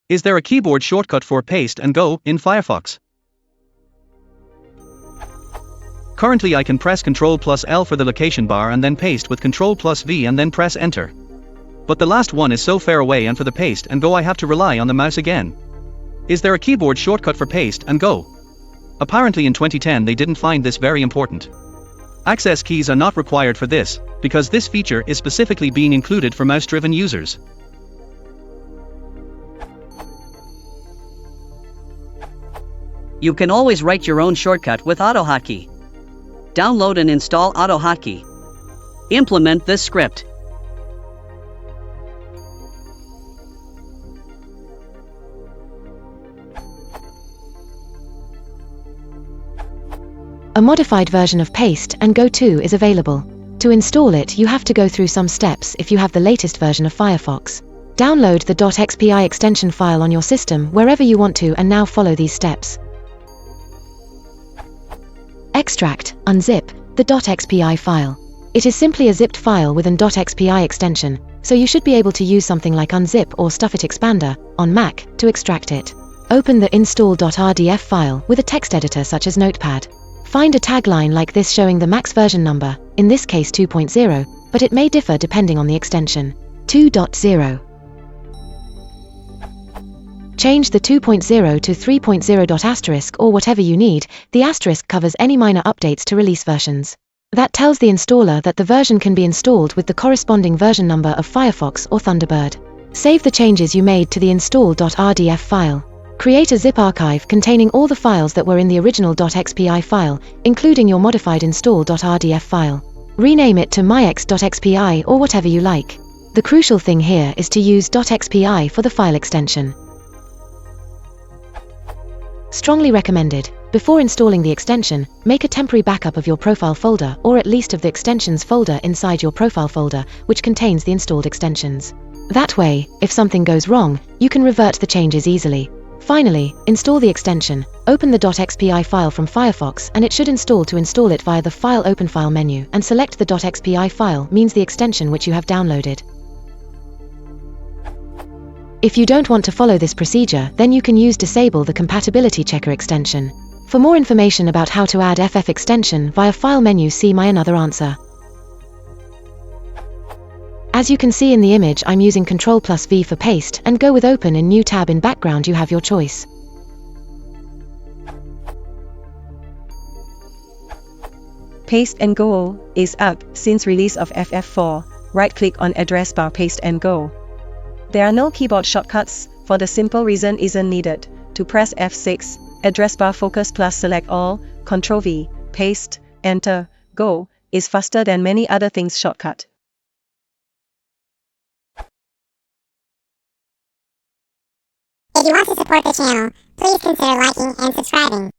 Is there a keyboard shortcut for Paste and Go in Firefox? Currently I can press Ctrl+L for the location bar and then paste with Ctrl+V and then press Enter. But the last one is so far away, and for the Paste and Go I have to rely on the mouse again. Is there a keyboard shortcut for Paste and Go? Apparently in 2010 they didn't find this very important. Access keys are not required for this, because this feature is specifically being included for mouse-driven users. You can always write your own shortcut with AutoHotkey. Download and install AutoHotkey. Implement this script. A modified version of Paste and Go 2 is available. To install it, you have to go through some steps if you have the latest version of Firefox. Download the .xpi extension file on your system wherever you want to, and now follow these steps. Extract, unzip, the .xpi file. It is simply a zipped file with an .xpi extension, so you should be able to use something like Unzip or Stuffit Expander on Mac to extract it. Open the install.rdf file with a text editor such as Notepad. Find a tagline like this showing the max version number, in this case 2.0, but it may differ depending on the extension. 2.0. Change the 2.0 to 3.0. Or whatever you need. The asterisk covers any minor updates to release versions. That tells the installer that the version can be installed with the corresponding version number of Firefox or Thunderbird. Save the changes you made to the install.rdf file. Create a zip archive containing all the files that were in the original .xpi file, including your modified install.rdf file. Rename it to myx.xpi or whatever you like. The crucial thing here is to use .xpi for the file extension. Strongly recommended. Before installing the extension, make a temporary backup of your profile folder, or at least of the extensions folder inside your profile folder, which contains the installed extensions. That way, if something goes wrong, you can revert the changes easily. Finally, install the extension. Open the .xpi file from Firefox and it should install. To install it via the File Open File menu and select the .xpi file means the extension which you have downloaded. If you don't want to follow this procedure, then you can use Disable the Compatibility Checker extension. For more information about how to add FF extension via File menu, see my another answer. As you can see in the image, I'm using Ctrl+V for paste and Go with open in new tab. In background you have your choice. Paste and Go is up since release of FF4. Right-click on address bar, Paste and Go. There are no keyboard shortcuts, for the simple reason isn't needed. To press F6, address bar focus plus select all, Ctrl+V, paste, enter, go, is faster than many other things shortcut. If you want to support the channel, please consider liking and subscribing.